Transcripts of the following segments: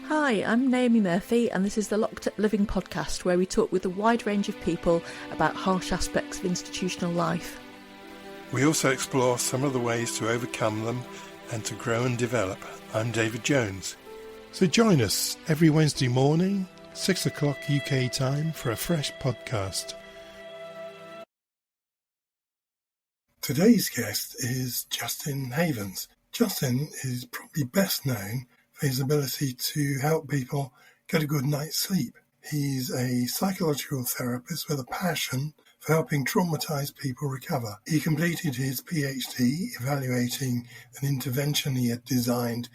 Hi, I'm Naomi Murphy, and this is the Locked Up Living podcast, where we talk with a wide range of people about harsh aspects of institutional life. We also explore some of the ways to overcome them and to grow and develop. I'm David Jones. So join us every Wednesday morning, 6 o'clock UK time, for a fresh podcast. Today's guest is Justin Havens. Justin is probably best known for his ability to help people get a good night's sleep. He's a psychological therapist with a passion for helping traumatized people recover. He completed his PhD evaluating an intervention he had designed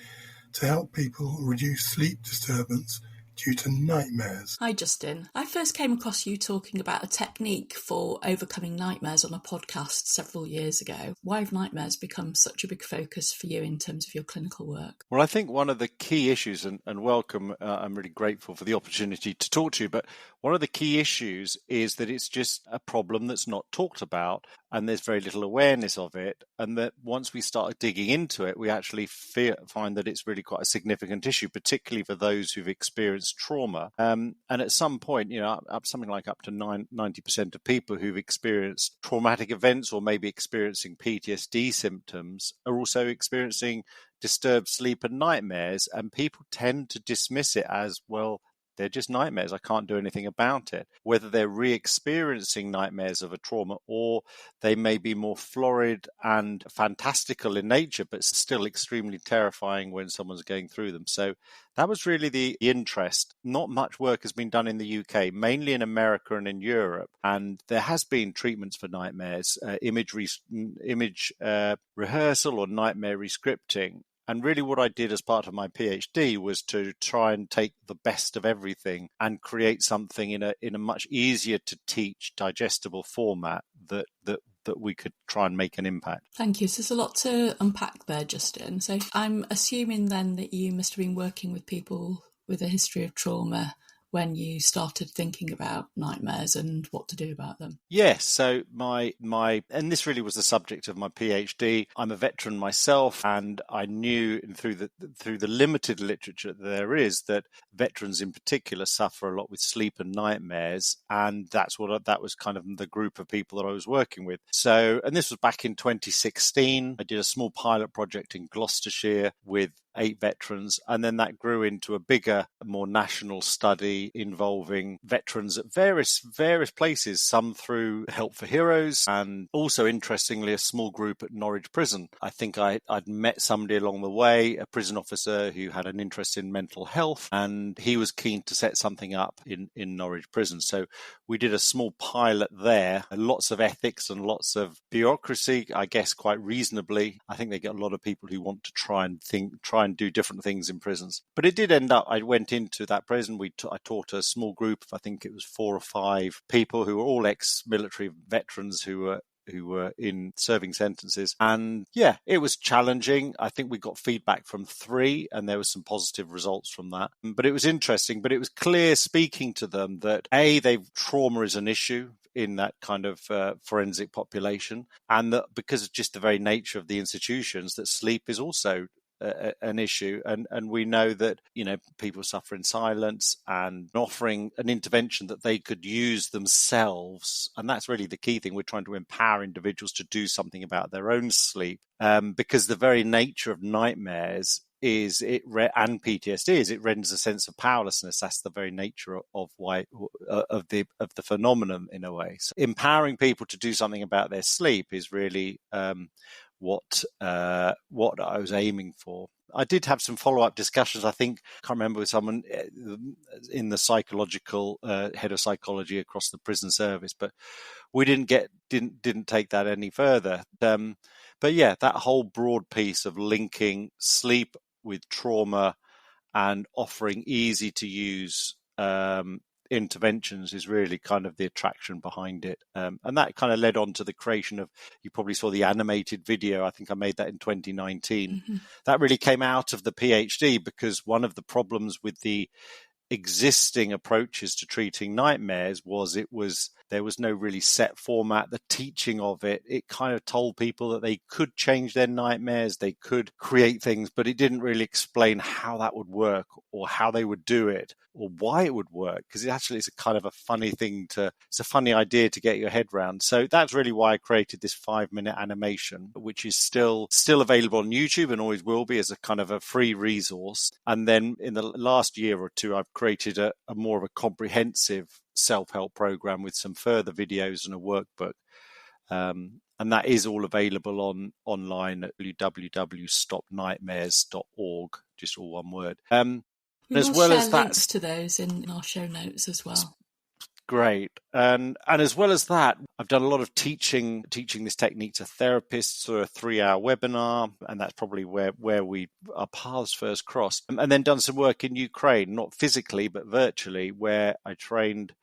to help people reduce sleep disturbance due to nightmares. Hi Justin. I first came across you talking about a technique for overcoming nightmares on a podcast several years ago. Why have nightmares become such a big focus for you in terms of your clinical work? Well, I think one of the key issues, and welcome, I'm really grateful for the opportunity to talk to you, but one of the key issues is that it's just a problem that's not talked about, and there's very little awareness of it, and that once we start digging into it, we actually find that it's really quite a significant issue, particularly for those who've experienced trauma. And at some point, something like up to 90% of people who've experienced traumatic events or maybe experiencing PTSD symptoms are also experiencing disturbed sleep and nightmares, and people tend to dismiss it as, well, they're just nightmares. I can't do anything about it. Whether they're re-experiencing nightmares of a trauma or they may be more florid and fantastical in nature, but still extremely terrifying when someone's going through them. So that was really the interest. Not much work has been done in the UK, mainly in America and in Europe. And there has been treatments for nightmares, image rehearsal or nightmare rescripting. And really what I did as part of my PhD was to try and take the best of everything and create something in a much easier to teach, digestible format that we could try and make an impact. Thank you. So there's a lot to unpack there, Justin. So I'm assuming then that you must have been working with people with a history of trauma when you started thinking about nightmares and what to do about them. Yes, so my and this really was the subject of my PhD. I'm a veteran myself, and I knew through the limited literature there is that veterans in particular suffer a lot with sleep and nightmares, and that was kind of the group of people that I was working with. So, and this was back in 2016. I did a small pilot project in Gloucestershire with 8 veterans, and then that grew into a bigger, more national study involving veterans at various places, some through Help for Heroes, and also, interestingly, a small group at Norwich Prison. I think I'd met somebody along the way, a prison officer who had an interest in mental health, and he was keen to set something up in Norwich Prison. So we did a small pilot there, lots of ethics and lots of bureaucracy, I guess quite reasonably. I think they get a lot of people who want to try and do different things in prisons. But it did end up, I went into that prison, I taught a small group of, I think it was 4 or 5 people who were all ex-military veterans who were in serving sentences. And yeah, it was challenging. I think we got feedback from 3 and there was some positive results from that. But it was interesting, but it was clear speaking to them that trauma is an issue in that kind of forensic population, and that because of just the very nature of the institutions, that sleep is also an issue, and we know that people suffer in silence, and offering an intervention that they could use themselves, and that's really the key thing. We're trying to empower individuals to do something about their own sleep, because the very nature of nightmares and PTSD is it renders a sense of powerlessness. That's the very nature of the phenomenon in a way. So empowering people to do something about their sleep is really what I was aiming for. I did have some follow-up discussions. I think, I can't remember, with someone in the psychological head of psychology across the prison service, but we didn't take that any further. But yeah, that whole broad piece of linking sleep with trauma and offering easy to use interventions is really kind of the attraction behind it. And that kind of led on to the creation of, you probably saw the animated video, I think I made that in 2019. Mm-hmm. That really came out of the PhD, because one of the problems with the existing approaches to treating nightmares there was no really set format. The teaching of it kind of told people that they could change their nightmares, they could create things, but it didn't really explain how that would work or how they would do it or why it would work, because it's a kind of a funny it's a funny idea to get your head around. So that's really why I created this 5-minute animation, which is still available on YouTube and always will be as a kind of a free resource. And then in the last year or two, I've created a more of a comprehensive self-help program with some further videos and a workbook. And that is all available online at www.stopnightmares.org, just all one word. We will share links to those in our show notes as well. Great. And as well as that, I've done a lot of teaching this technique to therapists through a 3-hour webinar, and that's probably where our paths first crossed. And then done some work in Ukraine, not physically, but virtually, where I trained,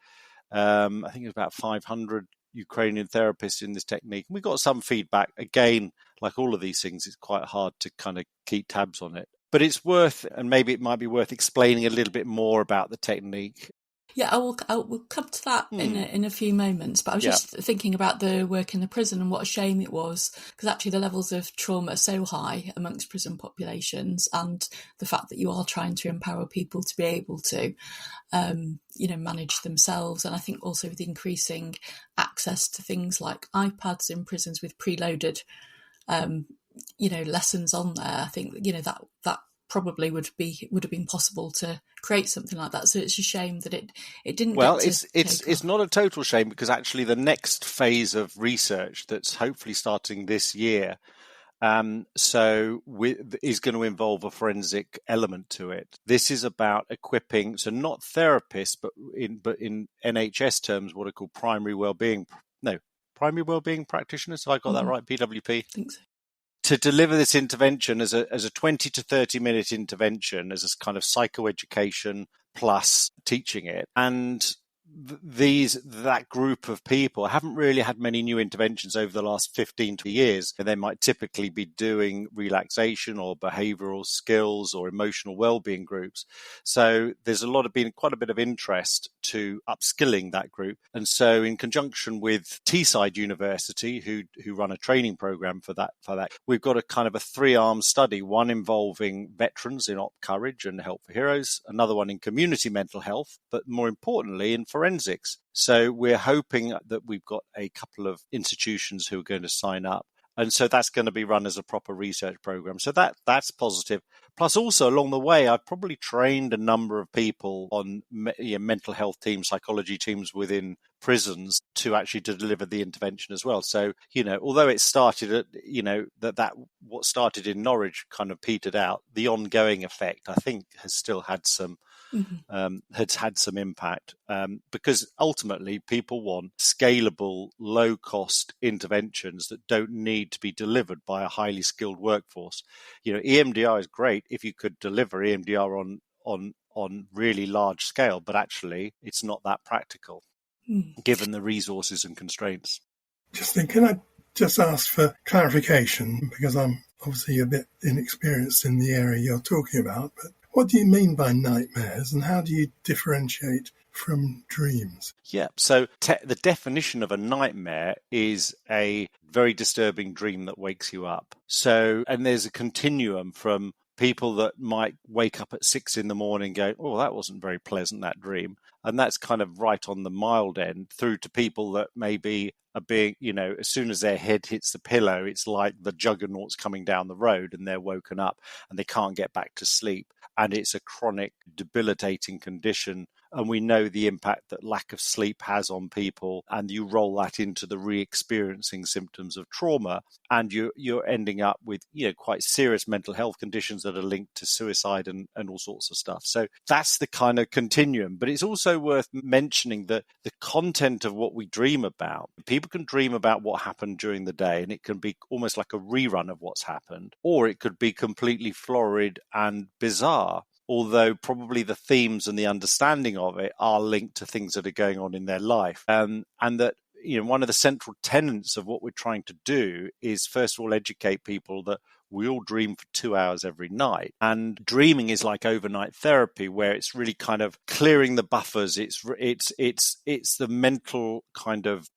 I think it was about 500 Ukrainian therapists in this technique. We got some feedback. Again, like all of these things, it's quite hard to kind of keep tabs on it. But it's worth, and maybe it might be worth explaining a little bit more about the technique. Yeah, we'll come to that in a few moments. But I was just thinking about the work in the prison and what a shame it was, because actually the levels of trauma are so high amongst prison populations, and the fact that you are trying to empower people to be able to, manage themselves. And I think also with increasing access to things like iPads in prisons with preloaded, lessons on there, I think that probably would have been possible to create something like that. So it's a shame that it didn't. Well, it's not a total shame, because actually the next phase of research that's hopefully starting this year, is going to involve a forensic element to it. This is about equipping, so not therapists, but in NHS terms, what are called primary wellbeing practitioners. Have I got that right? PWP. I think so. To deliver this intervention as a 20 to 30 minute intervention, as a kind of psychoeducation plus teaching it. And that group of people haven't really had many new interventions over the last 15 years. They might typically be doing relaxation or behavioral skills or emotional well-being groups. So there's been quite a bit of interest to upskilling that group. And so in conjunction with Teesside University, who run a training program for that, we've got a kind of a 3-arm study, one involving veterans in Op Courage and Help for Heroes, another one in community mental health, but more importantly in forensics. So we're hoping that we've got a couple of institutions who are going to sign up. And so that's going to be run as a proper research program. So that's positive. Plus also along the way, I've probably trained a number of people on mental health teams, psychology teams within prisons to deliver the intervention as well. So, although it started at, that what started in Norwich kind of petered out, the ongoing effect, I think, has still had some has had some impact, because ultimately people want scalable, low-cost interventions that don't need to be delivered by a highly skilled workforce. EMDR is great if you could deliver EMDR on really large scale, but actually it's not that practical given the resources and constraints. Justin, can I just ask for clarification, because I'm obviously a bit inexperienced in the area you're talking about, but what do you mean by nightmares, and how do you differentiate from dreams? Yeah, so the definition of a nightmare is a very disturbing dream that wakes you up. So, and there's a continuum from people that might wake up at 6 a.m. going, oh, that wasn't very pleasant, that dream. And that's kind of right on the mild end, through to people that maybe are being, as soon as their head hits the pillow, it's like the juggernaut's coming down the road and they're woken up and they can't get back to sleep. And it's a chronic, debilitating condition. And we know the impact that lack of sleep has on people. And you roll that into the re-experiencing symptoms of trauma, and you're ending up with quite serious mental health conditions that are linked to suicide and all sorts of stuff. So that's the kind of continuum. But it's also worth mentioning that the content of what we dream about, people can dream about what happened during the day, and it can be almost like a rerun of what's happened, or it could be completely florid and bizarre, although probably the themes and the understanding of it are linked to things that are going on in their life. And that, one of the central tenets of what we're trying to do is, first of all, educate people that we all dream for 2 hours every night. And dreaming is like overnight therapy, where it's really kind of clearing the buffers. It's the mental kind of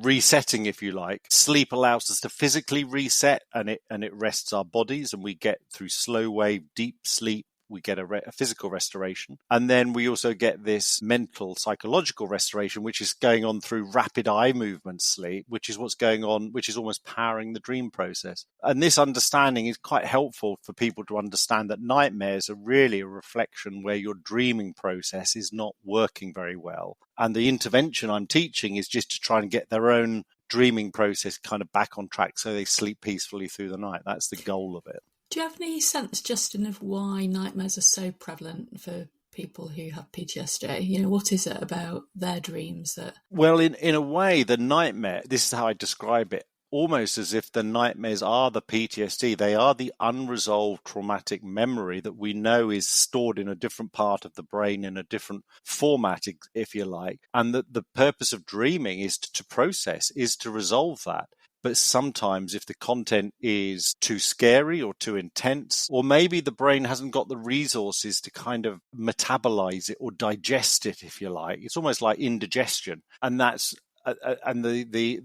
resetting, if you like. Sleep allows us to physically reset, and it rests our bodies, and we get through slow wave, deep sleep. We get a physical restoration. And then we also get this mental, psychological restoration, which is going on through rapid eye movement sleep, which is what's going on, which is almost powering the dream process. And this understanding is quite helpful for people to understand that nightmares are really a reflection where your dreaming process is not working very well. And the intervention I'm teaching is just to try and get their own dreaming process kind of back on track so they sleep peacefully through the night. That's the goal of it. Do you have any sense, Justin, of why nightmares are so prevalent for people who have PTSD? What is it about their dreams that... Well, in a way, the nightmare, this is how I describe it, almost as if the nightmares are the PTSD. They are the unresolved traumatic memory that we know is stored in a different part of the brain, in a different format, if you like. And that the purpose of dreaming is to process, is to resolve that. But sometimes if the content is too scary or too intense, or maybe the brain hasn't got the resources to kind of metabolize it or digest it, if you like, it's almost like indigestion. And that's and the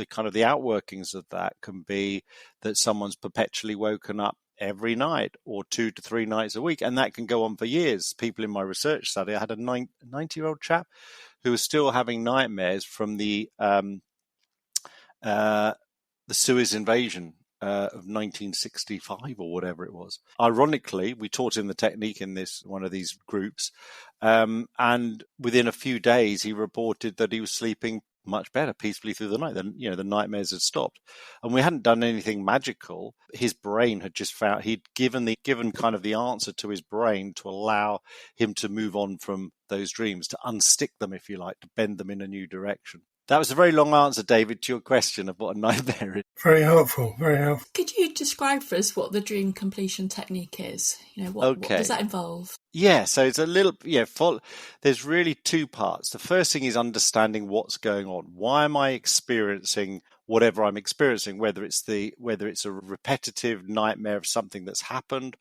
kind of the outworkings of that can be that someone's perpetually woken up every night or 2 to 3 nights a week. And that can go on for years. People in my research study, I had a 90-year-old chap who was still having nightmares from the Suez invasion of 1965 or whatever it was. Ironically, we taught him the technique in one of these groups, and within a few days, he reported that he was sleeping much better, peacefully through the night. The nightmares had stopped, and we hadn't done anything magical. His brain had just found he'd given kind of the answer to his brain to allow him to move on from those dreams, to unstick them, if you like, to bend them in a new direction. That was a very long answer, David, to your question of what a nightmare is. Very helpful, very helpful. Could you describe for us what the dream completion technique is? What does that involve? Yeah, so it's a little, there's really 2 parts. The first thing is understanding what's going on. Why am I experiencing whatever I'm experiencing, whether it's a repetitive nightmare of something that's happened,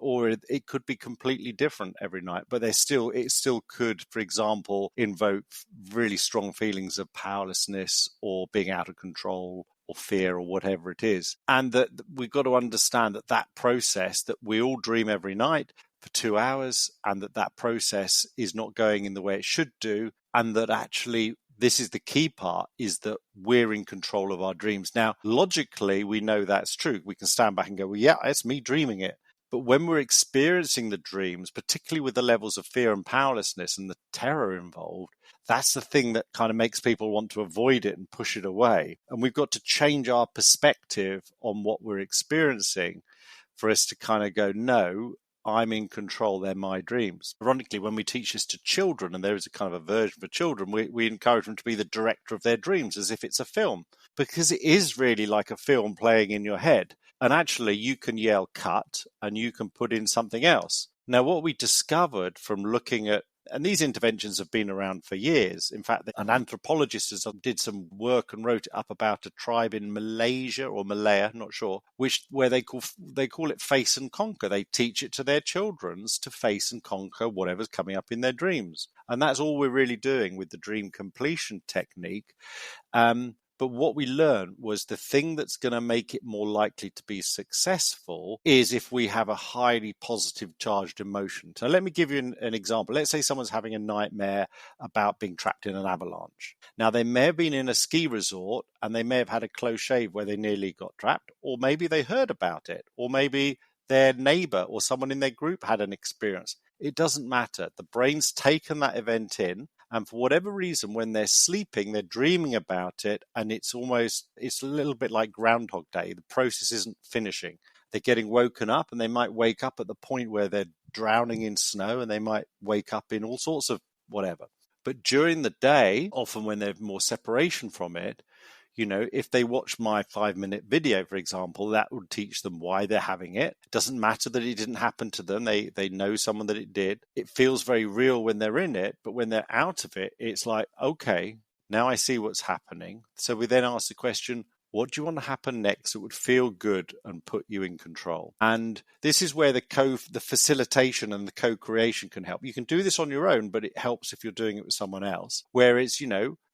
or it could be completely different every night, but it still could, for example, invoke really strong feelings of powerlessness or being out of control or fear or whatever it is. And that we've got to understand that process, that we all dream every night for 2 hours, and that process is not going in the way it should do, and that actually this is the key part, is that we're in control of our dreams. Now, logically, we know that's true. We can stand back and go, well, yeah, it's me dreaming it. But when we're experiencing the dreams, particularly with the levels of fear and powerlessness and the terror involved, that's the thing that kind of makes people want to avoid it and push it away. And we've got to change our perspective on what we're experiencing for us to kind of go, no, I'm in control, they're my dreams. Ironically, when we teach this to children, and there is a kind of a version for children, we encourage them to be the director of their dreams as if it's a film, because it is really like a film playing in your head. And actually, you can yell cut and you can put in something else. Now, what we discovered from looking at, and these interventions have been around for years. In fact, an anthropologist did some work and wrote it up about a tribe in Malaysia or Malaya, not sure, where they call it face and conquer. They teach it to their children to face and conquer whatever's coming up in their dreams. And that's all we're really doing with the dream completion technique. But what we learned was the thing that's going to make it more likely to be successful is if we have a highly positive charged emotion. So let me give you an example. Let's say someone's having a nightmare about being trapped in an avalanche. Now, they may have been in a ski resort and they may have had a close shave where they nearly got trapped, or maybe they heard about it, or maybe their neighbor or someone in their group had an experience. It doesn't matter. The brain's taken that event in. And for whatever reason, when they're sleeping, they're dreaming about it. And it's a little bit like Groundhog Day. The process isn't finishing. They're getting woken up, and they might wake up at the point where they're drowning in snow, and they might wake up in all sorts of whatever. But during the day, often when there's more separation from it, if they watch my 5-minute video, for example, that would teach them why they're having it. It doesn't matter that it didn't happen to them. They know someone that it did. It feels very real when they're in it, but when they're out of it, it's like, okay, now I see what's happening. So we then ask the question, What do you want to happen next that would feel good and put you in control? And this is where the facilitation and the co-creation can help. You can do this on your own, but it helps if you're doing it with someone else. Where it's,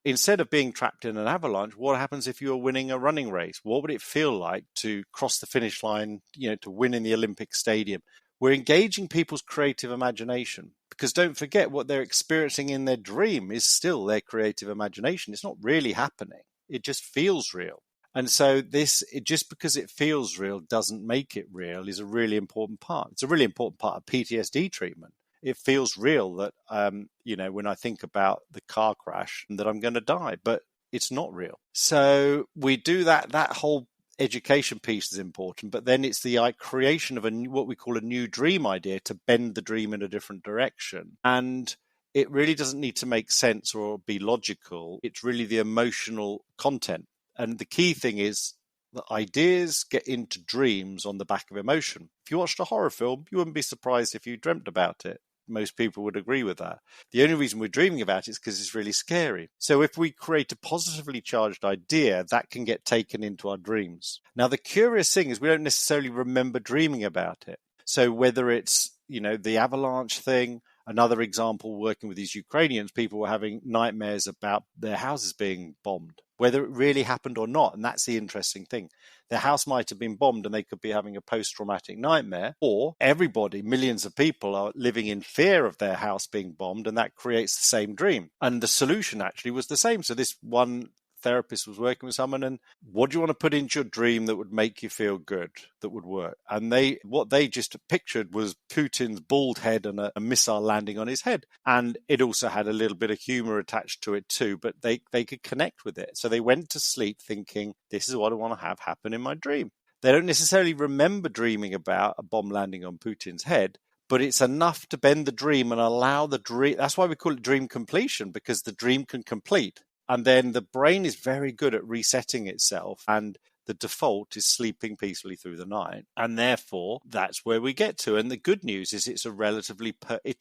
instead of being trapped in an avalanche, what happens if you were winning a running race? What would it feel like to cross the finish line, to win in the Olympic Stadium? We're engaging people's creative imagination, because don't forget, what they're experiencing in their dream is still their creative imagination. It's not really happening. It just feels real. And so just because it feels real doesn't make it real is a really important part. It's a really important part of PTSD treatment. It feels real that, when I think about the car crash, that I'm going to die, but it's not real. So we do that whole education piece is important, but then it's the creation of what we call a new dream idea to bend the dream in a different direction. And it really doesn't need to make sense or be logical. It's really the emotional content. And the key thing is that ideas get into dreams on the back of emotion. If you watched a horror film, you wouldn't be surprised if you dreamt about it. Most people would agree with that. The only reason we're dreaming about it is because it's really scary. So if we create a positively charged idea, that can get taken into our dreams. Now, the curious thing is we don't necessarily remember dreaming about it. So whether it's, the avalanche thing, another example, working with these Ukrainians, people were having nightmares about their houses being bombed, whether it really happened or not. And that's the interesting thing. Their house might have been bombed and they could be having a post-traumatic nightmare, or everybody, millions of people, are living in fear of their house being bombed, and that creates the same dream. And the solution actually was the same. So this one therapist was working with someone, and what do you want to put into your dream that would make you feel good, that would work? And what they just pictured was Putin's bald head and a missile landing on his head. And it also had a little bit of humor attached to it too, but they could connect with it. So they went to sleep thinking, this is what I want to have happen in my dream. They don't necessarily remember dreaming about a bomb landing on Putin's head, but it's enough to bend the dream and allow the dream. That's why we call it dream completion, because the dream can complete. And then the brain is very good at resetting itself, and the default is sleeping peacefully through the night. And therefore, that's where we get to. And the good news is it's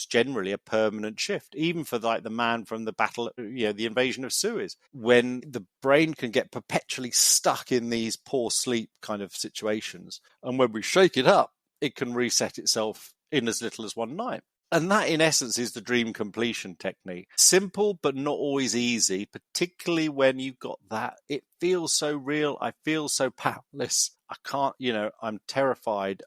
generally a permanent shift, even for like the man from the battle, the invasion of Suez, when the brain can get perpetually stuck in these poor sleep kind of situations. And when we shake it up, it can reset itself in as little as one night. And that, in essence, is the dream completion technique. Simple, but not always easy, particularly when you've got that. It feels so real. I feel so powerless. I can't, I'm terrified.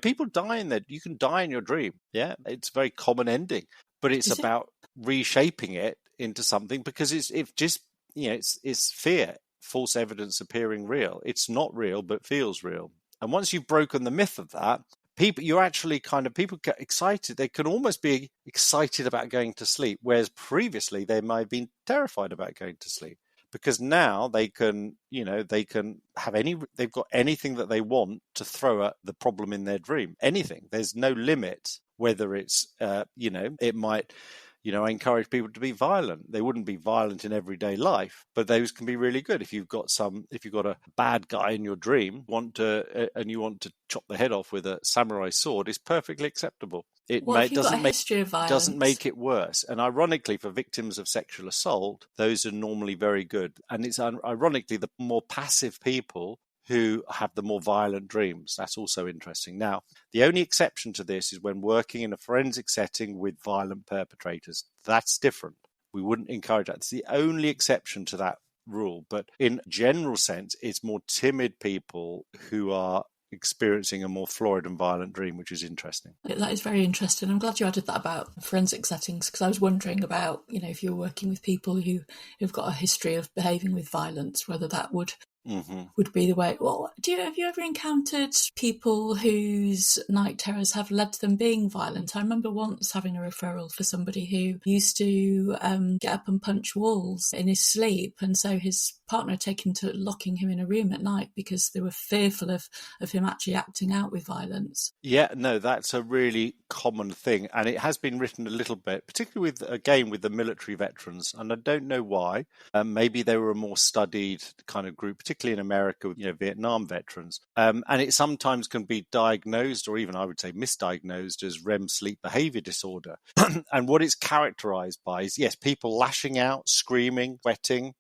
People die in there. You can die in your dream. Yeah, it's a very common ending, but it's about reshaping it into something, because it's fear, false evidence appearing real. It's not real, but feels real. And once you've broken the myth of that, people get excited. They can almost be excited about going to sleep, whereas previously they might have been terrified about going to sleep, because now they can have they've got anything that they want to throw at the problem in their dream. Anything. There's no limit, whether it's, it might, I encourage people to be violent. They wouldn't be violent in everyday life, but those can be really good. If you've got a bad guy in your dream, and you want to chop the head off with a samurai sword, it's perfectly acceptable. Doesn't make it worse. And ironically, for victims of sexual assault, those are normally very good. And it's ironically the more passive people who have the more violent dreams. That's also interesting. Now, the only exception to this is when working in a forensic setting with violent perpetrators. That's different. We wouldn't encourage that. It's the only exception to that rule. But in general sense, it's more timid people who are experiencing a more florid and violent dream, which is interesting. That is very interesting. I'm glad you added that about forensic settings, because I was wondering about, if you're working with people who've got a history of behaving with violence, whether that would be the way. Well, have you ever encountered people whose night terrors have led to them being violent? I remember once having a referral for somebody who used to get up and punch walls in his sleep, and so his partner had taken to locking him in a room at night because they were fearful of him actually acting out with violence. Yeah, no, that's a really common thing, and it has been written a little bit, particularly with the military veterans, and I don't know why. Maybe they were a more studied kind of group, particularly in America with Vietnam veterans, and it sometimes can be diagnosed, or even I would say misdiagnosed, as REM sleep behavior disorder. And what it's characterized by is, yes, people lashing out, screaming, sweating,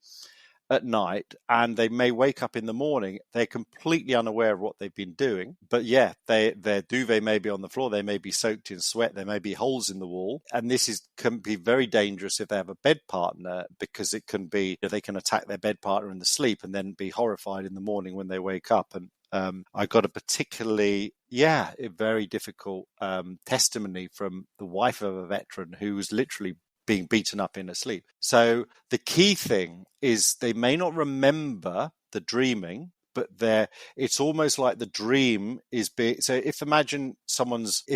at night, and they may wake up in the morning. They're completely unaware of what they've been doing. But yeah, their duvet may be on the floor. They may be soaked in sweat. There may be holes in the wall. And this can be very dangerous if they have a bed partner, because it can be, they can attack their bed partner in the sleep and then be horrified in the morning when they wake up. And I got a particularly, a very difficult testimony from the wife of a veteran who was literally being beaten up in her sleep. So the key thing is they may not remember the dreaming, but it's almost like the dream is being, so if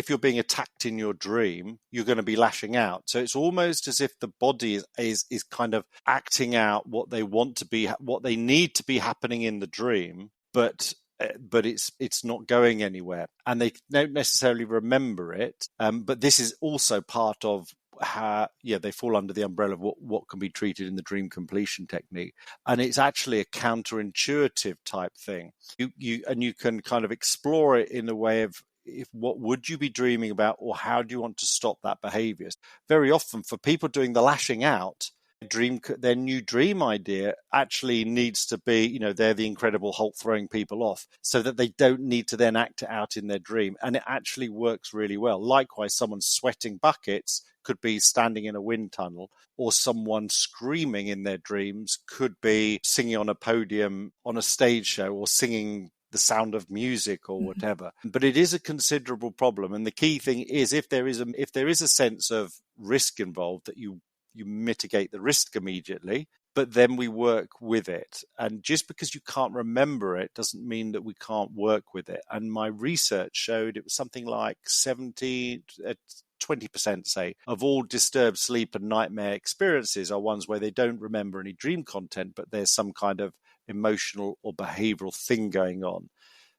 you're being attacked in your dream, you're going to be lashing out. So it's almost as if the body is kind of acting out what they need to be happening in the dream, but it's not going anywhere, and they don't necessarily remember it. But this is also part of how they fall under the umbrella of what can be treated in the dream completion technique, and it's actually a counterintuitive type thing. You can kind of explore it in a way of, what would you be dreaming about, or how do you want to stop that behavior? Very often for people doing the lashing out, their new dream idea actually needs to be, they're the Incredible Hulk throwing people off, so that they don't need to then act it out in their dream. And it actually works really well. Likewise, someone sweating buckets could be standing in a wind tunnel, or someone screaming in their dreams could be singing on a podium on a stage show, or singing the sound of music or whatever. But it is a considerable problem. And the key thing is, if there is a sense of risk involved, that you mitigate the risk immediately, but then we work with it. And just because you can't remember it doesn't mean that we can't work with it. And my research showed it was something like 20%, say, of all disturbed sleep and nightmare experiences are ones where they don't remember any dream content, but there's some kind of emotional or behavioral thing going on.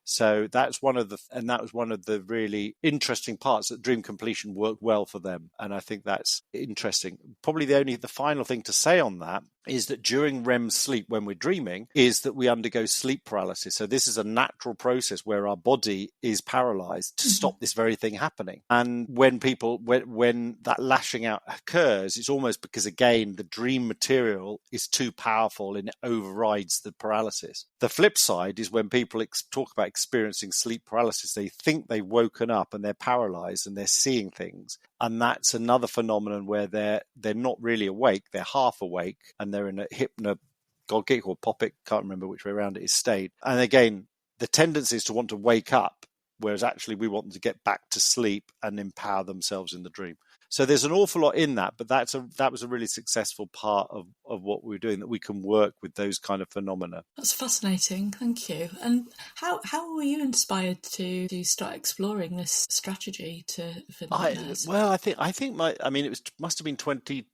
So that was one of the really interesting parts, that dream completion worked well for them. And I think that's interesting. Probably the final thing to say on that is that during REM sleep, when we're dreaming, is that we undergo sleep paralysis. So this is a natural process where our body is paralyzed to stop this very thing happening. And when that lashing out occurs, it's almost because, again, the dream material is too powerful and it overrides the paralysis. The flip side is when people talk about experiencing sleep paralysis, they think they've woken up and they're paralyzed and they're seeing things. And that's another phenomenon where they're not really awake, they're half awake, and they're in a hypnagogic or popic, can't remember which way around it is, state. And again, the tendency is to want to wake up, whereas actually we want them to get back to sleep and empower themselves in the dream. So there's an awful lot in that, but that was a really successful part of what we're doing, that we can work with those kind of phenomena. That's fascinating, thank you. And how were you inspired to start exploring this strategy for nightmares? It must have been 2012,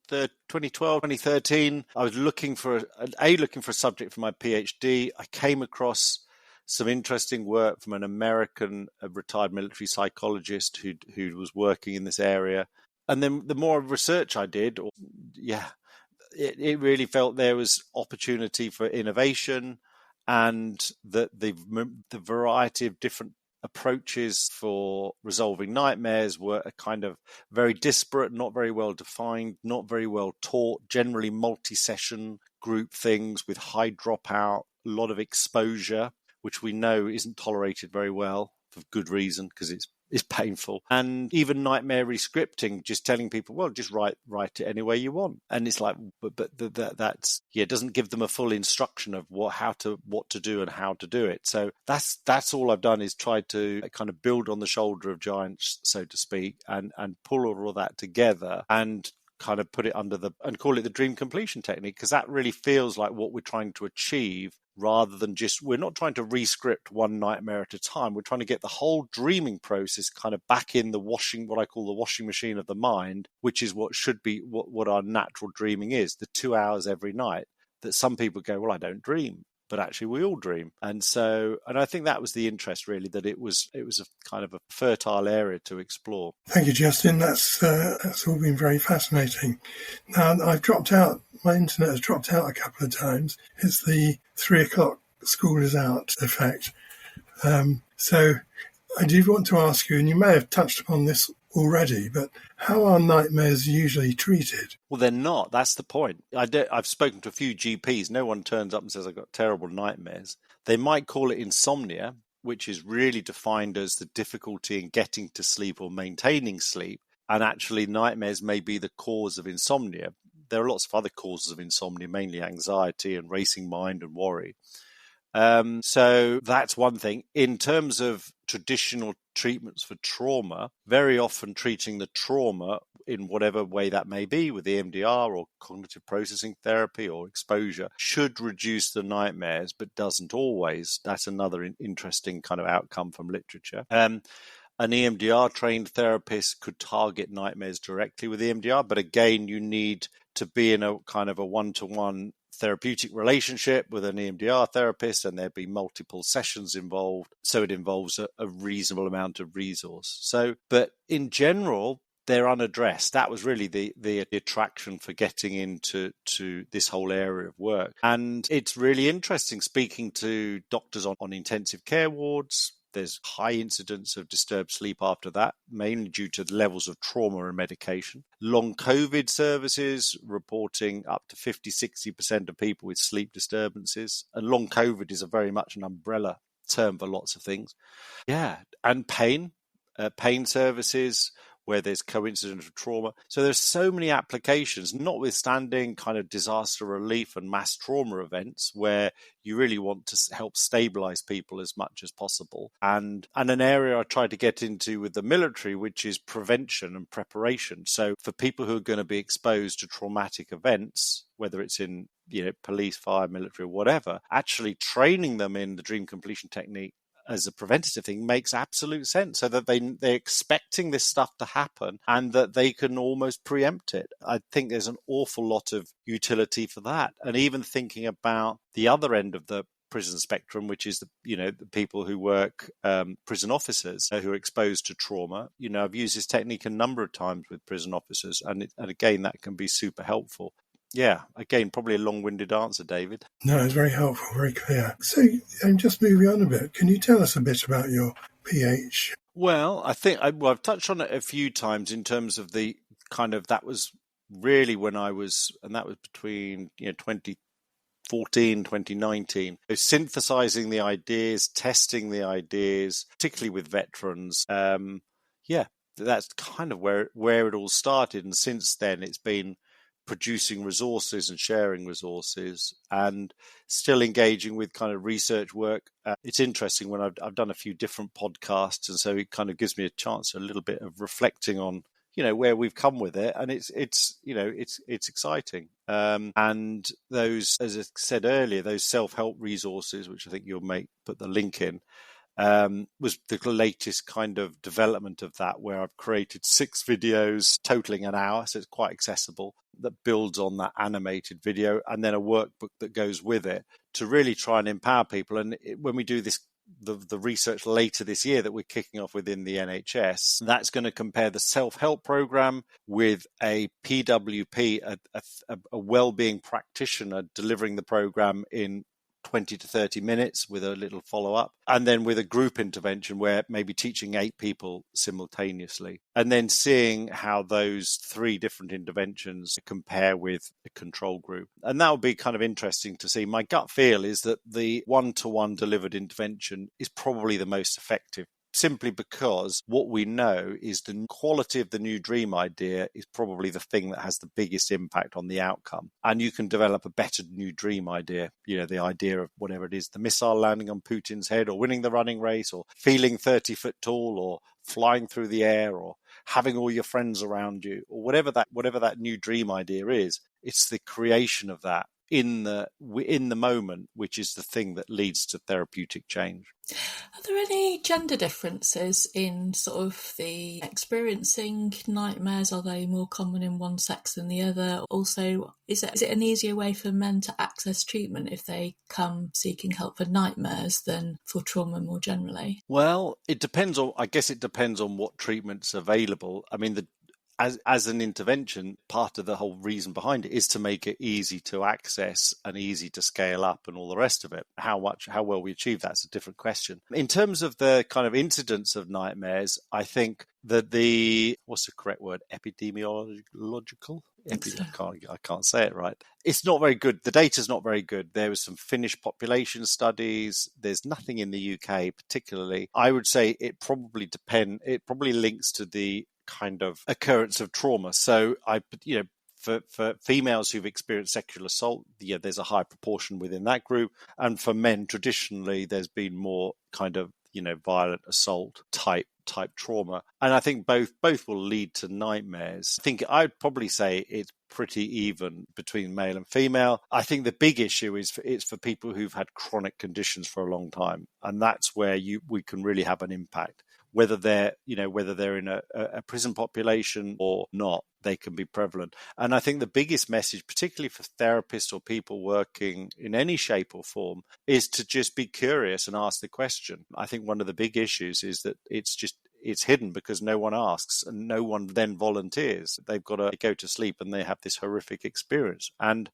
2013. I was looking for a subject for my PhD. I came across some interesting work from an American retired military psychologist who was working in this area. And then the more research I did, it really felt there was opportunity for innovation, and that the variety of different approaches for resolving nightmares were a kind of very disparate, not very well defined, not very well taught, generally multi-session group things with high dropout, a lot of exposure, which we know isn't tolerated very well for good reason, because it's painful. And even nightmare rescripting, just telling people, well, just write it any way you want. And it's like, that's it doesn't give them a full instruction of what to do and how to do it. So that's all I've done, is tried to kind of build on the shoulder of giants, so to speak, and pull all of that together and kind of put it and call it the dream completion technique, because that really feels like what we're trying to achieve, rather than we're not trying to rescript one nightmare at a time. We're trying to get the whole dreaming process kind of back in what I call the washing machine of the mind, which is what should be what our natural dreaming is, the 2 hours every night that some people go, well, I don't dream. But actually we all dream. And I think that was the interest, really, that it was a kind of a fertile area to explore. Thank you, Justin. That's all been very fascinating. Now, I've dropped out. My internet has dropped out a couple of times. It's the 3:00 school is out effect. So I do want to ask you, and you may have touched upon this already, but how are nightmares usually treated? Well, they're not. That's the point. I've spoken to a few GPs. No one turns up and says, I've got terrible nightmares. They might call it insomnia, which is really defined as the difficulty in getting to sleep or maintaining sleep. And actually, nightmares may be the cause of insomnia. There are lots of other causes of insomnia, mainly anxiety and racing mind and worry. So that's one thing. In terms of traditional treatments for trauma, very often treating the trauma in whatever way that may be with EMDR or cognitive processing therapy or exposure should reduce the nightmares, but doesn't always. That's another interesting kind of outcome from literature. An EMDR trained therapist could target nightmares directly with EMDR, but again, you need to be in a kind of a one-to-one therapeutic relationship with an EMDR therapist, and there'd be multiple sessions involved. So it involves a reasonable amount of resource. So, but in general, they're unaddressed. That was really the attraction for getting into this whole area of work. And it's really interesting speaking to doctors on intensive care wards. There's high incidence of disturbed sleep after that, mainly due to the levels of trauma and medication. Long COVID services reporting up to 50-60% of people with sleep disturbances. And long COVID is a very much an umbrella term for lots of things. Yeah, and pain services where there's coincidence of trauma. So there's so many applications, notwithstanding kind of disaster relief and mass trauma events where you really want to help stabilize people as much as possible. And an area I try to get into with the military, which is prevention and preparation. So for people who are going to be exposed to traumatic events, whether it's in police, fire, military, or whatever, actually training them in the dream completion technique as a preventative thing makes absolute sense, so that they're expecting this stuff to happen and that they can almost preempt it. I think there's an awful lot of utility for that. And even thinking about the other end of the prison spectrum, which is the people who work, prison officers who are exposed to trauma. I've used this technique a number of times with prison officers, and again, that can be super helpful. Yeah, again, probably a long-winded answer, David. No, it's very helpful, very clear. So, just moving on a bit, can you tell us a bit about your PH? Well, I think I've touched on it a few times in terms of the kind of, that was really when I was, and that was between 2014, 2019. So synthesizing the ideas, testing the ideas, particularly with veterans. That's kind of where it all started. And since then, it's been producing resources and sharing resources and still engaging with kind of research work. It's interesting when I've done a few different podcasts, and so it kind of gives me a chance, a little bit of reflecting on where we've come with it, and it's exciting. And those, as I said earlier, those self-help resources, which I think you'll put the link in, was the latest kind of development of that, where I've created 6 videos totaling an hour, so it's quite accessible, that builds on that animated video, and then a workbook that goes with it to really try and empower people. And when we do this, the research later this year that we're kicking off within the NHS, that's going to compare the self-help program with a PWP, a well-being practitioner delivering the program in 20 to 30 minutes with a little follow-up, and then with a group intervention where maybe teaching 8 people simultaneously, and then seeing how those 3 different interventions compare with a control group. And that would be kind of interesting to see. My gut feel is that the one-to-one delivered intervention is probably the most effective, simply because what we know is the quality of the new dream idea is probably the thing that has the biggest impact on the outcome. And you can develop a better new dream idea, the idea of whatever it is, the missile landing on Putin's head, or winning the running race, or feeling 30 foot tall, or flying through the air, or having all your friends around you, or whatever that new dream idea is. It's the creation of that in the moment, which is the thing that leads to therapeutic change. Are there any gender differences in sort of the experiencing nightmares? Are they more common in one sex than the other? Also, is it an easier way for men to access treatment if they come seeking help for nightmares than for trauma more generally? Well, it depends on what treatment's available. I mean, as an intervention, part of the whole reason behind it is to make it easy to access and easy to scale up and all the rest of it. How well we achieve that's a different question. In terms of the kind of incidence of nightmares, I think the what's the correct word? Epidemiological? I can't say it right. It's not very good. The data's not very good. There was some Finnish population studies. There's nothing in the UK particularly. I would say it probably links to the kind of occurrence of trauma. So for females who've experienced sexual assault, there's a high proportion within that group. And for men, traditionally, there's been more kind of, violent assault type trauma. And I think both will lead to nightmares. I think I'd probably say it's pretty even between male and female. I think the big issue is it's for people who've had chronic conditions for a long time. And that's where we can really have an impact. Whether they're in a prison population or not, they can be prevalent. And I think the biggest message, particularly for therapists or people working in any shape or form, is to just be curious and ask the question. I think one of the big issues is that it's hidden because no one asks and no one then volunteers. They've got to go to sleep and they have this horrific experience. And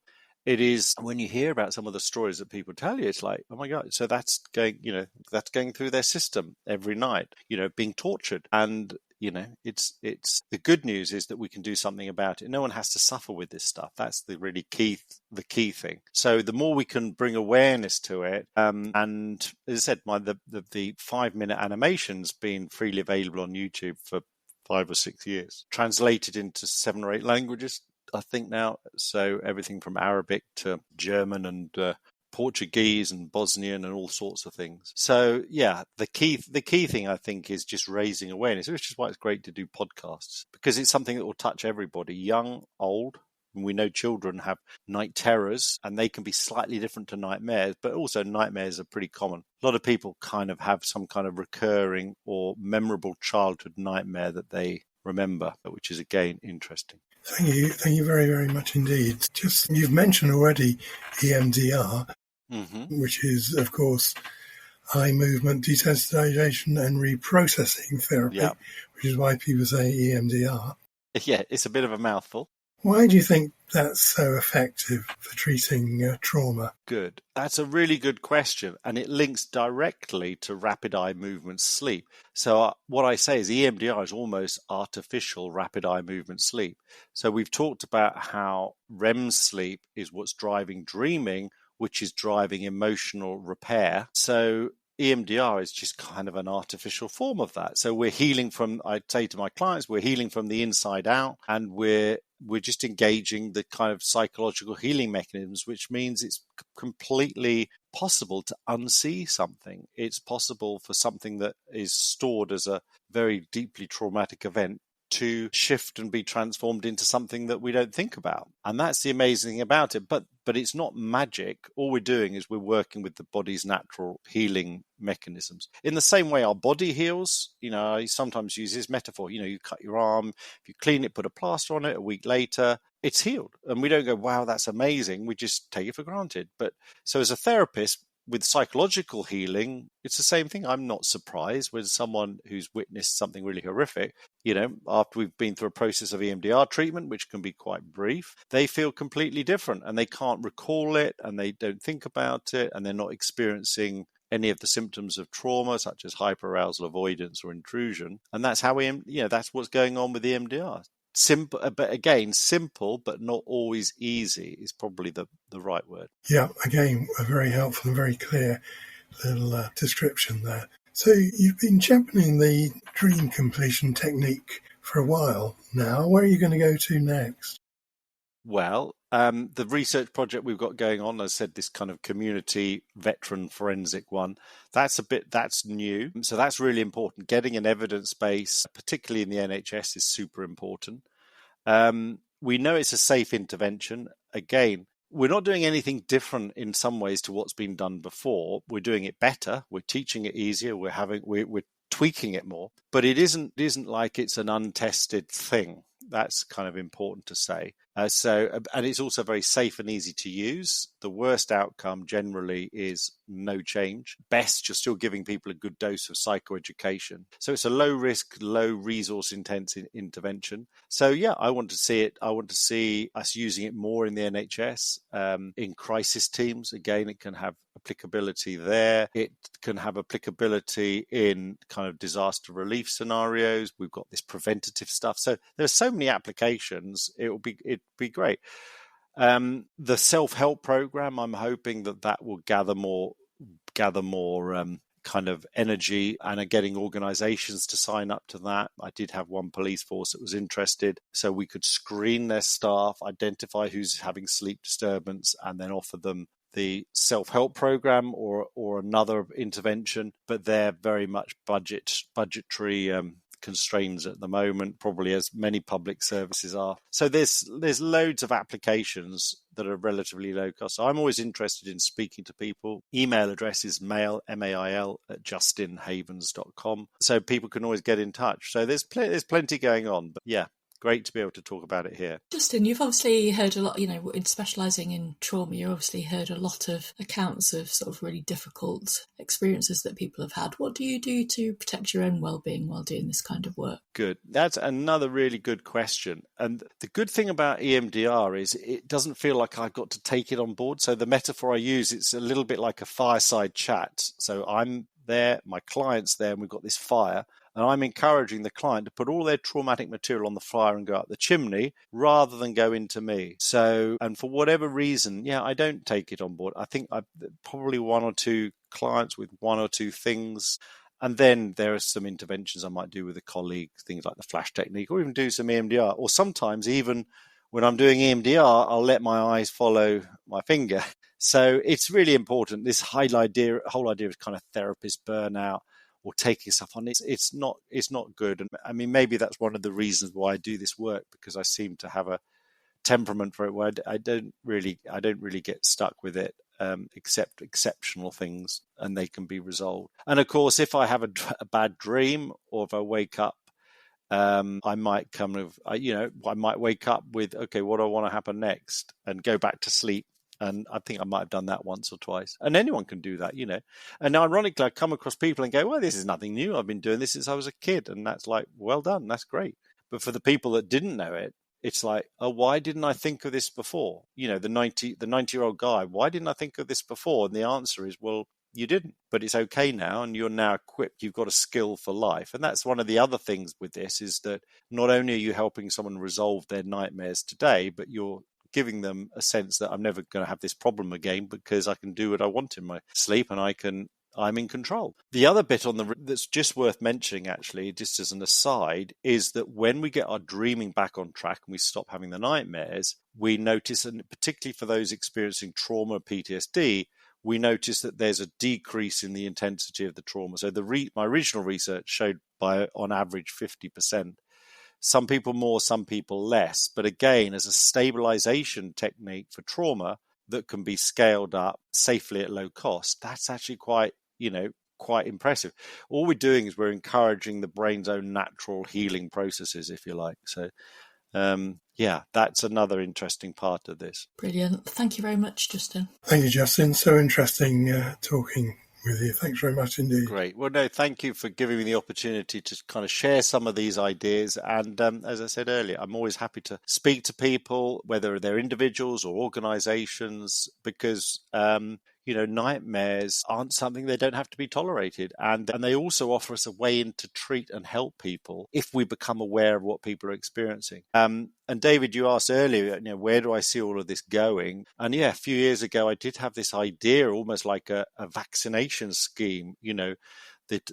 it is, when you hear about some of the stories that people tell you, it's like, oh my God, so that's going through their system every night, being tortured. And, it's the good news is that we can do something about it. No one has to suffer with this stuff. That's the really key thing. So the more we can bring awareness to it, and as I said, the 5-minute animation's been freely available on YouTube for 5 or 6 years, translated into 7 or 8 languages, I think now. So everything from Arabic to German and Portuguese and Bosnian and all sorts of things. So the key thing I think is just raising awareness, which is why it's great to do podcasts, because it's something that will touch everybody, young, old. We know children have night terrors and they can be slightly different to nightmares, but also nightmares are pretty common. A lot of people kind of have some kind of recurring or memorable childhood nightmare that they remember, which is again interesting. Thank you very, very much indeed. Just, you've mentioned already EMDR, which is, of course, eye movement desensitization and reprocessing therapy, which is why people say EMDR. Yeah, it's a bit of a mouthful. Why do you think that's so effective for treating trauma? Good. That's a really good question, and it links directly to rapid eye movement sleep. So what I say is EMDR is almost artificial rapid eye movement sleep. So we've talked about how REM sleep is what's driving dreaming, which is driving emotional repair. So EMDR is just kind of an artificial form of that. So we're healing from, I'd say to my clients, we're healing from the inside out, and we're just engaging the kind of psychological healing mechanisms, which means it's completely possible to unsee something. It's possible for something that is stored as a very deeply traumatic event to shift and be transformed into something that we don't think about. And that's the amazing thing about it. But it's not magic. All we're doing is we're working with the body's natural healing mechanisms. In the same way our body heals, I sometimes use this metaphor, you cut your arm, if you clean it, put a plaster on it, a week later, it's healed. And we don't go, wow, that's amazing. We just take it for granted. But so as a therapist, with psychological healing, it's the same thing. I'm not surprised when someone who's witnessed something really horrific, after we've been through a process of EMDR treatment, which can be quite brief, they feel completely different and they can't recall it and they don't think about it and they're not experiencing any of the symptoms of trauma, such as hyperarousal avoidance or intrusion. And that's how that's what's going on with EMDR. Simple, but again, simple, but not always easy is probably the right word. Yeah, again, a very helpful and very clear little description there. So you've been championing the dream completion technique for a while now. Where are you going to go to next? Well, the research project we've got going on, as I said, this kind of community veteran forensic one, that's new. So that's really important. Getting an evidence base, particularly in the NHS, is super important. We know it's a safe intervention. Again, we're not doing anything different in some ways to what's been done before. We're doing it better. We're teaching it easier. We're tweaking it more. But it isn't like it's an untested thing. That's kind of important to say. And it's also very safe and easy to use. The worst outcome generally is no change. Best, you're still giving people a good dose of psychoeducation. So it's a low risk, low resource intense intervention. So yeah, I want to see it. I want to see us using it more in the NHS, in crisis teams. Again, it can have applicability there. It can have applicability in kind of disaster relief scenarios. We've got this preventative stuff. So there's so many applications. It'd be great. The self-help program, I'm hoping that will gather more kind of energy and are getting organizations to sign up to that. I did have one police force that was interested, so we could screen their staff, identify who's having sleep disturbance, and then offer them the self-help program or another intervention. But they're very much budgetary constraints at the moment, probably as many public services are. So there's loads of applications that are relatively low cost. So I'm always interested in speaking to people. Email address is mail, M-A-I-L, @justinhavens.com. So people can always get in touch. So there's plenty going on. But yeah, great to be able to talk about it here. Justin, you've obviously heard a lot, in specialising in trauma, you've obviously heard a lot of accounts of sort of really difficult experiences that people have had. What do you do to protect your own well-being while doing this kind of work? Good. That's another really good question. And the good thing about EMDR is it doesn't feel like I've got to take it on board. So the metaphor I use, it's a little bit like a fireside chat. So I'm there, my client's there, and we've got this fire. And I'm encouraging the client to put all their traumatic material on the fire and go up the chimney rather than go into me. So, and for whatever reason, yeah, I don't take it on board. I think I've probably one or two clients with one or two things. And then there are some interventions I might do with a colleague, things like the flash technique, or even do some EMDR. Or sometimes even when I'm doing EMDR, I'll let my eyes follow my finger. So it's really important. This whole idea of kind of therapist burnout or taking stuff on, it's not good. And I mean, maybe that's one of the reasons why I do this work, because I seem to have a temperament for it where I don't really get stuck with it, except exceptional things, and they can be resolved. And of course, if I have a bad dream, or if I wake up, I might I might wake up with, okay, what do I want to happen next, and go back to sleep. And I think I might have done that once or twice. And anyone can do that, And ironically, I come across people and go, well, this is nothing new. I've been doing this since I was a kid. And that's like, well done. That's great. But for the people that didn't know it, it's like, oh, why didn't I think of this before? The 90-year-old guy, why didn't I think of this before? And the answer is, well, you didn't, but it's okay now. And you're now equipped. You've got a skill for life. And that's one of the other things with this, is that not only are you helping someone resolve their nightmares today, but you're giving them a sense that I'm never going to have this problem again, because I can do what I want in my sleep, and I'm in control. The other bit that's just worth mentioning, actually, just as an aside, is that when we get our dreaming back on track and we stop having the nightmares, we notice, and particularly for those experiencing trauma, PTSD, we notice that there's a decrease in the intensity of the trauma. So my original research showed on average 50%. Some people more, some people less. But again, as a stabilization technique for trauma that can be scaled up safely at low cost, that's actually quite impressive. All we're doing is we're encouraging the brain's own natural healing processes, if you like. So, that's another interesting part of this. Brilliant. Thank you very much, Justin. Thank you, Justin. So interesting talking with you. Thanks very much indeed. Great. Well, no, thank you for giving me the opportunity to kind of share some of these ideas. And as I said earlier, I'm always happy to speak to people, whether they're individuals or organizations, because nightmares aren't something, they don't have to be tolerated. And they also offer us a way in to treat and help people if we become aware of what people are experiencing. And David, you asked earlier, where do I see all of this going? And a few years ago, I did have this idea, almost like a vaccination scheme, the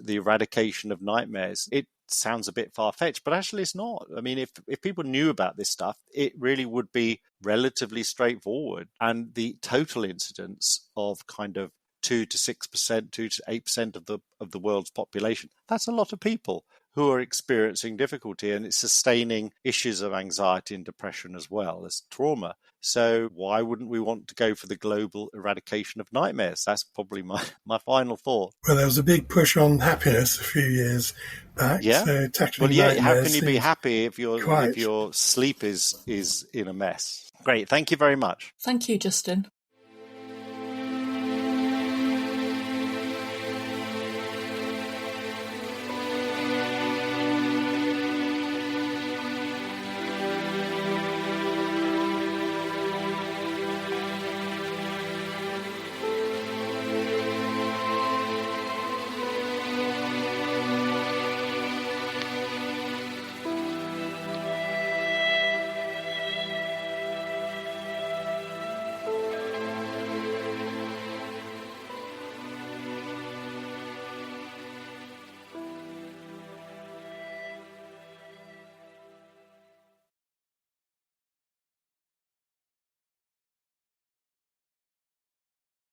eradication of nightmares. It sounds a bit far-fetched, but actually it's not. I mean, if people knew about this stuff, it really would be relatively straightforward. And the total incidence of kind of 2 to 6%, 2 to 8% of the world's population, that's a lot of people who are experiencing difficulty, and it's sustaining issues of anxiety and depression as well as trauma. So why wouldn't we want to go for the global eradication of nightmares? That's probably my final thought. Well, there was a big push on happiness a few years back. Yeah. So tackling Well, yeah. How nightmares can you be happy if your sleep is in a mess? Great. Thank you very much. Thank you, Justin.